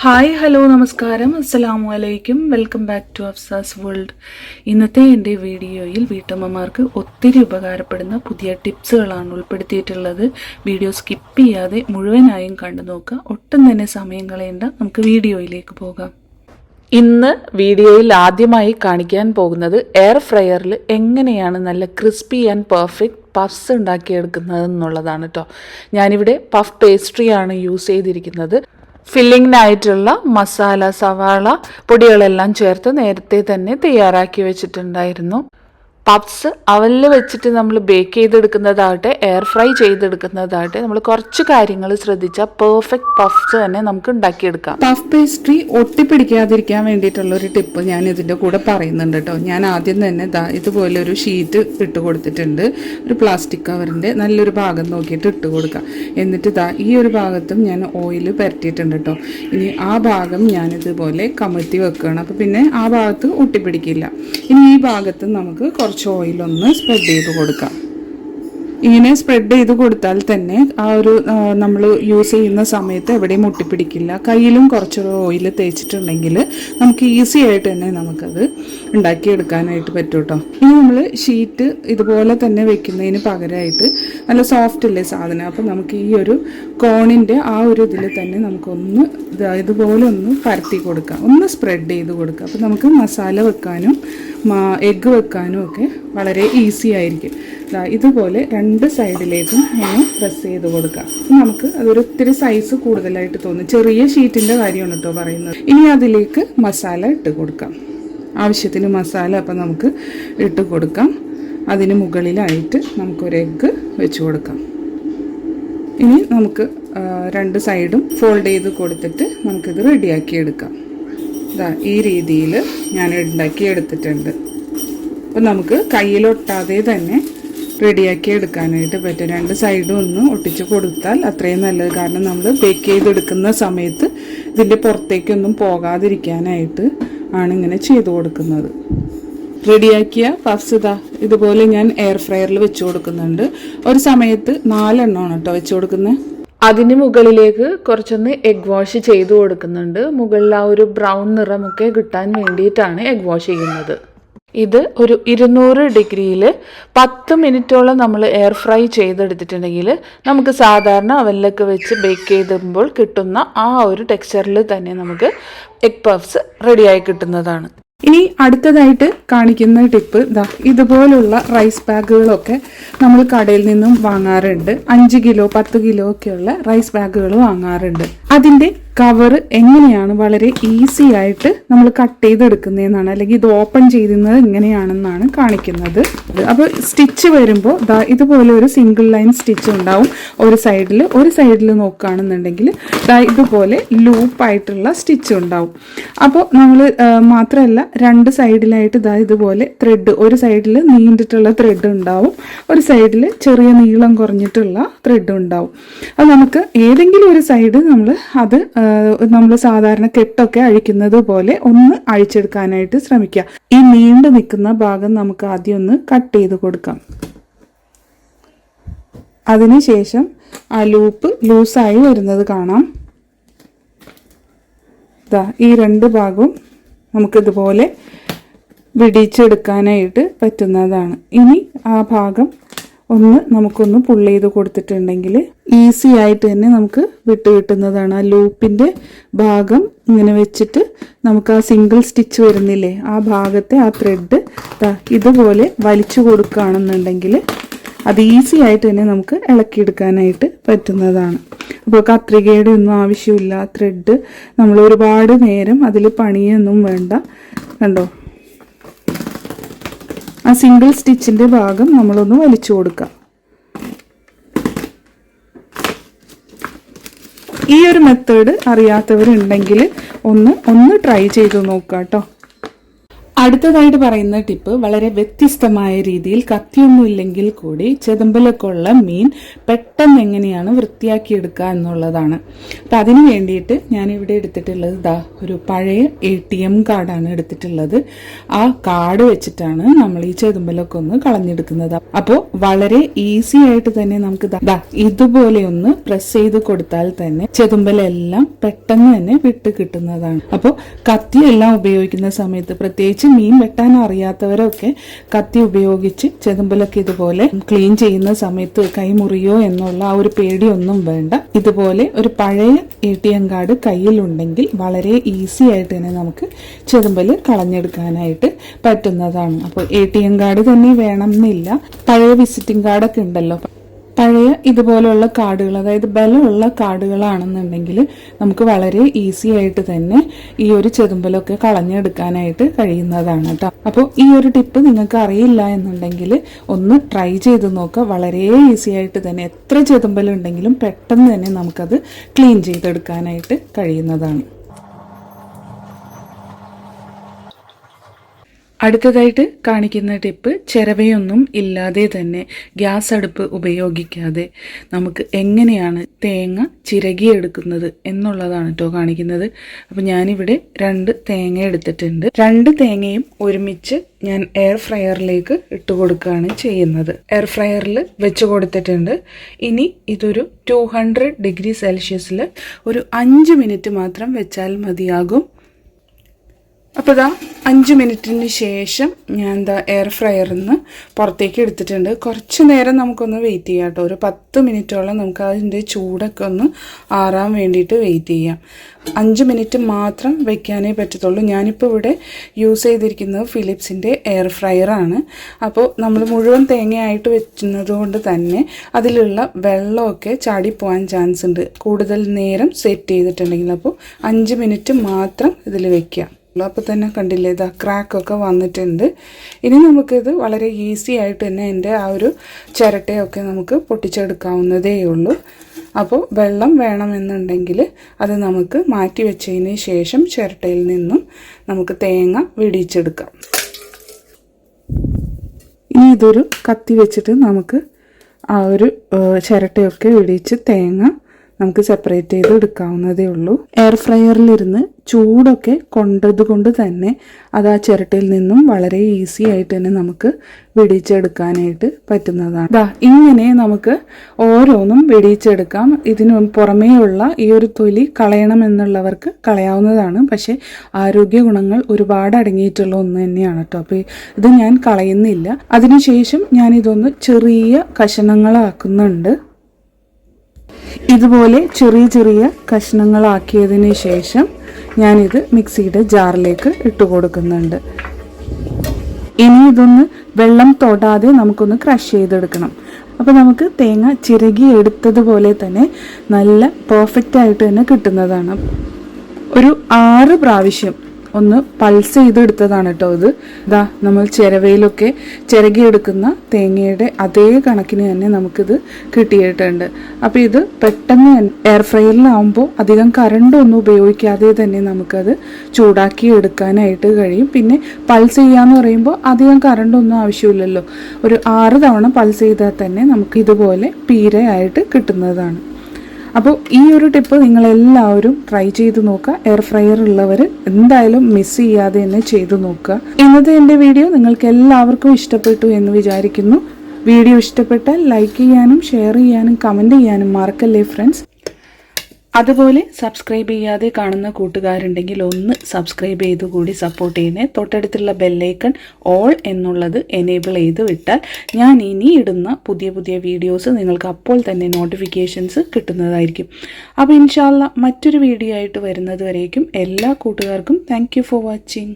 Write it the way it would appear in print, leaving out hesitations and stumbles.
Hi hello നമസ്കാരം അസ്സലാമു അലൈക്കും welcome back to Afsa's world. ഇന്നത്തെ എൻ്റെ വീഡിയോയിൽ വീട്ടമ്മമാർക്ക് ഒത്തിരി ഉപകാരപ്പെടുന്ന പുതിയ ടിപ്സുകളാണ് ഉൾപ്പെടുത്തിയിട്ടുള്ളത്. വീഡിയോ സ്കിപ്പ് ചെയ്യാതെ മുഴുവനായും കണ്ടു നോക്കുക. ഒട്ടും തന്നെ സമയം കളയേണ്ട, നമുക്ക് വീഡിയോയിലേക്ക് പോകാം. ഇന്ന് വീഡിയോയിൽ ആദ്യമായി കാണിക്കാൻ പോകുന്നത് എയർ ഫ്രയറിൽ എങ്ങനെയാണ് നല്ല ക്രിസ്പി ആൻഡ് പെർഫെക്റ്റ് പഫ്സ് ഉണ്ടാക്കിയെടുക്കുന്നത് എന്നുള്ളതാണ് കേട്ടോ. ഞാനിവിടെ പഫ് പേസ്ട്രിയാണ് യൂസ് ചെയ്തിരിക്കുന്നത്. ഫില്ലിങ്ങിനായിട്ടുള്ള മസാല, സവാള പൊടികളെല്ലാം ചേർത്ത് നേരത്തെ തന്നെ തയ്യാറാക്കി വെച്ചിട്ടുണ്ടായിരുന്നു. പഫ്സ് അവനിൽ വെച്ചിട്ട് നമ്മൾ ബേക്ക് ചെയ്തെടുക്കുന്നതാകട്ടെ എയർ ഫ്രൈ ചെയ്തെടുക്കുന്നതാകട്ടെ നമ്മൾ കുറച്ച് കാര്യങ്ങൾ ശ്രദ്ധിച്ചാൽ പെർഫെക്റ്റ് പഫ്സ് തന്നെ നമുക്ക് ഉണ്ടാക്കിയെടുക്കാം. പഫ് പേസ്ട്രി ഒട്ടിപ്പിടിക്കാതിരിക്കാൻ വേണ്ടിയിട്ടുള്ളൊരു ടിപ്പ് ഞാൻ ഇതിൻ്റെ കൂടെ പറയുന്നുണ്ട് കേട്ടോ. ഞാൻ ആദ്യം തന്നെ ഇതുപോലെ ഒരു ഷീറ്റ് ഇട്ട് കൊടുത്തിട്ടുണ്ട്. ഒരു പ്ലാസ്റ്റിക് കവറിൻ്റെ നല്ലൊരു ഭാഗം നോക്കിയിട്ട് ഇട്ട് കൊടുക്കുക. എന്നിട്ട് ഈ ഒരു ഭാഗത്തും ഞാൻ ഓയിൽ പുരട്ടിയിട്ടുണ്ട് കേട്ടോ. ഇനി ആ ഭാഗം ഞാനിതുപോലെ കമഴ്ത്തി വെക്കുകയാണ്. അപ്പോൾ പിന്നെ ആ ഭാഗത്ത് ഒട്ടിപ്പിടിക്കില്ല. ഇനി ഈ ഭാഗത്ത് നമുക്ക് കുറച്ച് ഓയിലൊന്ന് സ്പ്രെഡ് ചെയ്ത് കൊടുക്കാം. ഇങ്ങനെ സ്പ്രെഡ് ചെയ്ത് കൊടുത്താൽ തന്നെ ആ ഒരു നമ്മൾ യൂസ് ചെയ്യുന്ന സമയത്ത് എവിടെയും ഒട്ടിപ്പിടിക്കില്ല. കയ്യിലും കുറച്ച് ഓയിൽ തേച്ചിട്ടുണ്ടെങ്കിൽ നമുക്ക് ഈസി ആയിട്ട് തന്നെ നമുക്കത് ഉണ്ടാക്കിയെടുക്കാനായിട്ട് പറ്റും കേട്ടോ. ഇനി നമ്മൾ ഷീറ്റ് ഇതുപോലെ തന്നെ വെക്കുന്നതിന് പകരമായിട്ട് നല്ല സോഫ്റ്റ് അല്ലേ സാധനം, അപ്പം നമുക്ക് ഈ ഒരു കോണിൻ്റെ ആ ഒരു ഇതിൽ തന്നെ നമുക്കൊന്ന് ഇതുപോലെ ഒന്ന് പരത്തി കൊടുക്കാം, ഒന്ന് സ്പ്രെഡ് ചെയ്ത് കൊടുക്കാം. അപ്പം നമുക്ക് മസാല വെക്കാനും എഗ്ഗ് വെക്കാനും ഒക്കെ വളരെ ഈസി ആയിരിക്കും. ഇതുപോലെ രണ്ട് സൈഡിലേക്കും ഒന്ന് പ്രസ് ചെയ്ത് കൊടുക്കാം. നമുക്ക് അതൊരു ഒത്തിരി സൈസ് കൂടുതലായിട്ട് തോന്നും. ചെറിയ ഷീറ്റിൻ്റെ കാര്യമാണ് കേട്ടോ പറയുന്നത്. ഇനി അതിലേക്ക് മസാല ഇട്ട് കൊടുക്കാം. ആവശ്യത്തിന് മസാല അപ്പം നമുക്ക് ഇട്ട് കൊടുക്കാം. അതിന് മുകളിലായിട്ട് നമുക്കൊരു എഗ്ഗ് വെച്ച് കൊടുക്കാം. ഇനി നമുക്ക് രണ്ട് സൈഡും ഫോൾഡ് ചെയ്ത് കൊടുത്തിട്ട് നമുക്കിത് റെഡിയാക്കി എടുക്കാം. ഈ രീതിയിൽ ഞാൻ ഉണ്ടാക്കി എടുത്തിട്ടുണ്ട്. അപ്പം നമുക്ക് കയ്യിലൊട്ടാതെ തന്നെ റെഡിയാക്കി എടുക്കാനായിട്ട് പറ്റും. രണ്ട് സൈഡും ഒന്ന് ഒട്ടിച്ച് കൊടുത്താൽ അത്രയും നല്ലത്. കാരണം നമ്മൾ ബേക്ക് ചെയ്തെടുക്കുന്ന സമയത്ത് ഇതിൻ്റെ പുറത്തേക്കൊന്നും പോകാതിരിക്കാനായിട്ട് ആണ് ഇങ്ങനെ ചെയ്ത് കൊടുക്കുന്നത്. റെഡിയാക്കിയ പഫ്സ് ഇതുപോലെ ഞാൻ എയർ ഫ്രയറിൽ വെച്ച് കൊടുക്കുന്നുണ്ട്. ഒരു സമയത്ത് 4 എണ്ണമാണ് കേട്ടോ വെച്ച് കൊടുക്കുന്നത്. അതിന് മുകളിലേക്ക് കുറച്ചൊന്ന് എഗ് വാഷ് ചെയ്ത് കൊടുക്കുന്നുണ്ട്. മുകളിൽ ആ ഒരു ബ്രൗൺ നിറമൊക്കെ കിട്ടാൻ വേണ്ടിയിട്ടാണ് എഗ് വാഷ് ചെയ്യുന്നത്. ഇത് ഒരു 200 ഡിഗ്രിയിൽ 10 മിനിറ്റോളം നമ്മൾ എയർ ഫ്രൈ ചെയ്തെടുത്തിട്ടുണ്ടെങ്കിൽ നമുക്ക് സാധാരണ അവനിലൊക്കെ വെച്ച് ബേക്ക് ചെയ്തുമ്പോൾ കിട്ടുന്ന ആ ഒരു ടെക്സ്ചറിൽ തന്നെ നമുക്ക് എഗ് പഫ്സ് റെഡിയായി കിട്ടുന്നതാണ്. ഇനി അടുത്തതായിട്ട് കാണിക്കുന്ന ടിപ്പ് ഇതുപോലുള്ള റൈസ് ബാഗുകളൊക്കെ നമ്മൾ കടയിൽ നിന്നും വാങ്ങാറുണ്ട്. 5 കിലോ 10 കിലോ ഒക്കെയുള്ള റൈസ് ബാഗുകൾ വാങ്ങാറുണ്ട്. അതിൻ്റെ കവർ എങ്ങനെയാണ് വളരെ ഈസി ആയിട്ട് നമ്മൾ കട്ട് ചെയ്തെടുക്കുന്നതെന്നാണ്, അല്ലെങ്കിൽ ഇത് ഓപ്പൺ ചെയ്യുന്നത് എങ്ങനെയാണെന്നാണ് കാണിക്കുന്നത്. അപ്പോൾ സ്റ്റിച്ച് വരുമ്പോൾ ഇതുപോലെ ഒരു സിംഗിൾ ലൈൻ സ്റ്റിച്ച് ഉണ്ടാവും ഒരു സൈഡിൽ നോക്കുകയാണെന്നുണ്ടെങ്കിൽ ഇതുപോലെ ലൂപ്പായിട്ടുള്ള സ്റ്റിച്ച് ഉണ്ടാവും. അപ്പോൾ നമ്മൾ മാത്രമല്ല രണ്ട് സൈഡിലായിട്ട് ഇതുപോലെ ത്രെഡ്, ഒരു സൈഡിൽ നീണ്ടിട്ടുള്ള ത്രെഡ് ഉണ്ടാവും, ഒരു സൈഡിൽ ചെറിയ നീളം കുറഞ്ഞിട്ടുള്ള ത്രെഡ് ഉണ്ടാവും. അത് നമുക്ക് ഏതെങ്കിലും ഒരു സൈഡ് നമ്മൾ സാധാരണ കെട്ടൊക്കെ അഴിക്കുന്നത് പോലെ ഒന്ന് അഴിച്ചെടുക്കാനായിട്ട് ശ്രമിക്കുക. ഈ നീണ്ടു നിൽക്കുന്ന ഭാഗം നമുക്ക് ആദ്യം ഒന്ന് കട്ട് ചെയ്ത് കൊടുക്കാം. അതിനുശേഷം ആ ലൂപ്പ് ലൂസായി വരുന്നത് കാണാം. ഈ രണ്ട് ഭാഗവും നമുക്കിതുപോലെ വിടിച്ചെടുക്കാനായിട്ട് പറ്റുന്നതാണ്. ഇനി ആ ഭാഗം നമുക്കൊന്ന് പുള്ള് ചെയ്ത് കൊടുത്തിട്ടുണ്ടെങ്കിൽ ഈസി ആയിട്ട് തന്നെ നമുക്ക് കിട്ടുന്നതാണ്. ആ ലൂപ്പിൻ്റെ ഭാഗം ഇങ്ങനെ വെച്ചിട്ട് നമുക്ക് ആ സിംഗിൾ സ്റ്റിച്ച് വരുന്നില്ലേ, ആ ഭാഗത്തെ ആ ത്രെഡ് ഇതുപോലെ വലിച്ചു കൊടുക്കുകയാണെന്നുണ്ടെങ്കിൽ അത് ഈസി ആയിട്ട് തന്നെ നമുക്ക് ഇളക്കിയെടുക്കാനായിട്ട് പറ്റുന്നതാണ്. അപ്പോൾ കത്രികയുടെ ഒന്നും ആവശ്യമില്ല. ത്രെഡ് നമ്മൾ ഒരുപാട് നേരം അതിൽ പണിയൊന്നും വേണ്ട. കണ്ടോ, ആ സിംഗിൾ സ്റ്റിച്ചിൻ്റെ ഭാഗം നമ്മളൊന്ന് വലിച്ചു കൊടുക്കാം. ഈ ഒരു മെത്തേഡ് അറിയാത്തവരുണ്ടെങ്കിൽ ഒന്ന് ട്രൈ ചെയ്ത് നോക്കുക കേട്ടോ. അടുത്തതായിട്ട് പറയുന്ന ടിപ്പ് വളരെ വ്യത്യസ്തമായ രീതിയിൽ കത്തിയൊന്നും ഇല്ലെങ്കിൽ കൂടി ചെതുമ്പലൊക്കെ ഉള്ള മീൻ പെട്ടെന്ന് എങ്ങനെയാണ് വൃത്തിയാക്കിയെടുക്കുക എന്നുള്ളതാണ്. അപ്പം അതിന് വേണ്ടിയിട്ട് ഞാനിവിടെ എടുത്തിട്ടുള്ളത് ഒരു പഴയ ATM കാർഡാണ് എടുത്തിട്ടുള്ളത്. ആ കാർഡ് വെച്ചിട്ടാണ് നമ്മൾ ഈ ചെതുമ്പലൊക്കെ ഒന്ന് കളഞ്ഞെടുക്കുന്നത്. അപ്പോൾ വളരെ ഈസി ആയിട്ട് തന്നെ നമുക്ക് ഇതുപോലെ ഒന്ന് പ്രസ് ചെയ്ത് കൊടുത്താൽ തന്നെ ചെതുമ്പലെല്ലാം പെട്ടെന്ന് തന്നെ വിട്ട് കിട്ടുന്നതാണ്. അപ്പോൾ കത്തിയെല്ലാം ഉപയോഗിക്കുന്ന സമയത്ത് പ്രത്യേകിച്ച് മീൻ വെട്ടാൻ അറിയാത്തവരൊക്കെ കത്തി ഉപയോഗിച്ച് ചെതുമ്പലൊക്കെ ഇതുപോലെ ക്ലീൻ ചെയ്യുന്ന സമയത്ത് കൈമുറിയോ എന്നുള്ള ആ ഒരു പേടിയൊന്നും വേണ്ട. ഇതുപോലെ ഒരു പഴയ ATM കാർഡ് കയ്യിലുണ്ടെങ്കിൽ വളരെ ഈസി ആയിട്ട് തന്നെ നമുക്ക് ചെതുമ്പല് കളഞ്ഞെടുക്കാനായിട്ട് പറ്റുന്നതാണ്. അപ്പോൾ ATM കാർഡ് തന്നെ വേണം എന്നില്ല, പഴയ വിസിറ്റിംഗ് കാർഡൊക്കെ ഉണ്ടല്ലോ, പഴയ ഇതുപോലുള്ള കാർഡുകൾ, അതായത് ബലമുള്ള കാർഡുകളാണെന്നുണ്ടെങ്കിൽ നമുക്ക് വളരെ ഈസി ആയിട്ട് തന്നെ ഈ ഒരു ചെതുമ്പലൊക്കെ കളഞ്ഞെടുക്കാനായിട്ട് കഴിയുന്നതാണ് കേട്ടോ. അപ്പോൾ ഈ ഒരു ടിപ്പ് നിങ്ങൾക്ക് അറിയില്ല എന്നുണ്ടെങ്കിൽ ഒന്ന് ട്രൈ ചെയ്ത് നോക്കുക. വളരെ ഈസി ആയിട്ട് തന്നെ എത്ര ചെതുമ്പലുണ്ടെങ്കിലും പെട്ടെന്ന് തന്നെ നമുക്കത് ക്ലീൻ ചെയ്തെടുക്കാനായിട്ട് കഴിയുന്നതാണ്. അടുത്തതായിട്ട് കാണിക്കുന്ന ടിപ്പ് ചിരവയൊന്നും ഇല്ലാതെ തന്നെ ഗ്യാസ് അടുപ്പ് ഉപയോഗിക്കാതെ നമുക്ക് എങ്ങനെയാണ് തേങ്ങ ചിരകിയെടുക്കുന്നത് എന്നുള്ളതാണ് കേട്ടോ കാണിക്കുന്നത്. അപ്പം ഞാനിവിടെ 2 തേങ്ങ എടുത്തിട്ടുണ്ട്. 2 തേങ്ങയും ഒരുമിച്ച് ഞാൻ എയർ ഫ്രയറിലേക്ക് ഇട്ട് കൊടുക്കുകയാണ് ചെയ്യുന്നത്. എയർ ഫ്രയറിൽ വെച്ച് കൊടുത്തിട്ടുണ്ട്. ഇനി ഇതൊരു 200 ഡിഗ്രി സെൽഷ്യസിൽ ഒരു 5 മിനിറ്റ് മാത്രം വെച്ചാൽ മതിയാകും. അപ്പോൾ 5 മിനിറ്റിന് ശേഷം ഞാൻ എയർ ഫ്രയറിൽ നിന്ന് പുറത്തേക്ക് എടുത്തിട്ടുണ്ട്. കുറച്ച് നേരം നമുക്കൊന്ന് വെയിറ്റ് ചെയ്യാം കേട്ടോ. ഒരു 10 മിനിറ്റോളം നമുക്ക് അതിൻ്റെ ചൂടൊക്കെ ഒന്ന് ആറാൻ വേണ്ടിയിട്ട് വെയിറ്റ് ചെയ്യാം. 5 മിനിറ്റ് മാത്രം വെക്കാനേ പറ്റത്തുള്ളൂ. ഞാനിപ്പോൾ ഇവിടെ യൂസ് ചെയ്തിരിക്കുന്നത് ഫിലിപ്സിൻ്റെ എയർ ഫ്രയറാണ്. അപ്പോൾ നമ്മൾ മുഴുവൻ തേങ്ങയായിട്ട് വെക്കുന്നത് കൊണ്ട് തന്നെ അതിലുള്ള വെള്ളമൊക്കെ ചാടിപ്പോകാൻ ചാൻസ് ഉണ്ട് കൂടുതൽ നേരം സെറ്റ് ചെയ്തിട്ടുണ്ടെങ്കിൽ. അപ്പോൾ 5 മിനിറ്റ് മാത്രം ഇതിൽ വെക്കാം. അപ്പോൾ തന്നെ കണ്ടില്ലേ, ക്രാക്കൊക്കെ വന്നിട്ടുണ്ട്. ഇനി നമുക്കിത് വളരെ ഈസി ആയിട്ട് തന്നെ എൻ്റെ ആ ഒരു ചിരട്ടയൊക്കെ നമുക്ക് പൊട്ടിച്ചെടുക്കാവുന്നതേ ഉള്ളൂ. അപ്പോൾ വെള്ളം വേണമെന്നുണ്ടെങ്കിൽ അത് നമുക്ക് മാറ്റി വെച്ചതിന് ശേഷം ചിരട്ടയിൽ നിന്നും നമുക്ക് തേങ്ങ വെടിച്ചെടുക്കാം. ഇനി ഇതൊരു കത്തി വെച്ചിട്ട് നമുക്ക് ആ ഒരു ചിരട്ടയൊക്കെ വെടിച്ച് തേങ്ങ നമുക്ക് സെപ്പറേറ്റ് ചെയ്ത് എടുക്കാവുന്നതേ ഉള്ളൂ. എയർ ഫ്രയറിലിരുന്ന് ചൂടൊക്കെ കൊണ്ടതുകൊണ്ട് തന്നെ അത് ആ ചിരട്ടയിൽ നിന്നും വളരെ ഈസി ആയിട്ട് തന്നെ നമുക്ക് വെടിച്ചെടുക്കാനായിട്ട് പറ്റുന്നതാണ്. ഇങ്ങനെ നമുക്ക് ഓരോന്നും വെടിച്ചെടുക്കാം. ഇതിനു പുറമേയുള്ള ഈ ഒരു തൊലി കളയണമെന്നുള്ളവർക്ക് കളയാവുന്നതാണ്. പക്ഷേ ആരോഗ്യ ഗുണങ്ങൾ ഒരുപാട് അടങ്ങിയിട്ടുള്ള ഒന്ന് തന്നെയാണ് കേട്ടോ. അപ്പോൾ ഇത് ഞാൻ കളയുന്നില്ല. അതിനുശേഷം ഞാനിതൊന്ന് ചെറിയ കഷണങ്ങളാക്കുന്നുണ്ട്. ഇതുപോലെ ചെറിയ ചെറിയ കഷ്ണങ്ങളാക്കിയതിന് ശേഷം ഞാനിത് മിക്സിയുടെ ജാറിലേക്ക് ഇട്ട് കൊടുക്കുന്നുണ്ട്. ഇനി ഇതൊന്ന് വെള്ളം തൊടാതെ നമുക്കൊന്ന് ക്രഷ് ചെയ്തെടുക്കണം. അപ്പോൾ നമുക്ക് തേങ്ങ ചിരകി എടുത്തതുപോലെ തന്നെ നല്ല പെർഫെക്റ്റ് ആയിട്ട് തന്നെ കിട്ടുന്നതാണ്. ഒരു 6 പ്രാവശ്യം ഒന്ന് പൾസ് ചെയ്തെടുത്തതാണ് കേട്ടോ ഇത്. നമ്മൾ ചിരവയിലൊക്കെ ചിരകിയെടുക്കുന്ന തേങ്ങയുടെ അതേ കണക്കിന് തന്നെ നമുക്കിത് കിട്ടിയിട്ടുണ്ട്. അപ്പോൾ ഇത് പെട്ടെന്ന് എയർ ഫ്രയറിലാവുമ്പോൾ അധികം കറണ്ടൊന്നും ഉപയോഗിക്കാതെ തന്നെ നമുക്കത് ചൂടാക്കി എടുക്കാനായിട്ട് കഴിയും. പിന്നെ പൾസ് ചെയ്യാന്ന് പറയുമ്പോൾ അധികം കറണ്ടൊന്നും ആവശ്യമില്ലല്ലോ. ഒരു 6 തവണ പൾസ് ചെയ്താൽ തന്നെ നമുക്ക് ഇതുപോലെ പീരയായിട്ട് കിട്ടുന്നതാണ്. അപ്പോൾ ഈ ഒരു ടിപ്പ് നിങ്ങളെല്ലാവരും ട്രൈ ചെയ്ത് നോക്കുക. എയർ ഫ്രയർ ഉള്ളവർ എന്തായാലും മിസ് ചെയ്യാതെ തന്നെ ചെയ്തു നോക്കുക. ഇന്നത്തെ എൻ്റെ വീഡിയോ നിങ്ങൾക്ക് എല്ലാവർക്കും ഇഷ്ടപ്പെട്ടു എന്ന് വിചാരിക്കുന്നു. വീഡിയോ ഇഷ്ടപ്പെട്ടാൽ ലൈക്ക് ചെയ്യാനും ഷെയർ ചെയ്യാനും കമൻറ്റ് ചെയ്യാനും മറക്കല്ലേ ഫ്രണ്ട്സ്. അതുപോലെ സബ്സ്ക്രൈബ് ചെയ്യാതെ കാണുന്ന കൂട്ടുകാരുണ്ടെങ്കിൽ ഒന്ന് സബ്സ്ക്രൈബ് ചെയ്ത് കൂടി സപ്പോർട്ട് ചെയ്യണേ. തൊട്ടടുത്തുള്ള ബെല്ലൈക്കൺ ഓൾ എന്നുള്ളത് എനേബിൾ ചെയ്ത് വിട്ടാൽ ഞാൻ ഇനി ഇടുന്ന പുതിയ പുതിയ വീഡിയോസ് നിങ്ങൾക്ക് അപ്പോൾ തന്നെ നോട്ടിഫിക്കേഷൻസ് കിട്ടുന്നതായിരിക്കും. അപ്പോൾ ഇൻഷാ അല്ലാഹ് മറ്റൊരു വീഡിയോ ആയിട്ട് വരുന്നത് വരേക്കും എല്ലാ കൂട്ടുകാർക്കും താങ്ക് യു ഫോർ വാച്ചിങ്.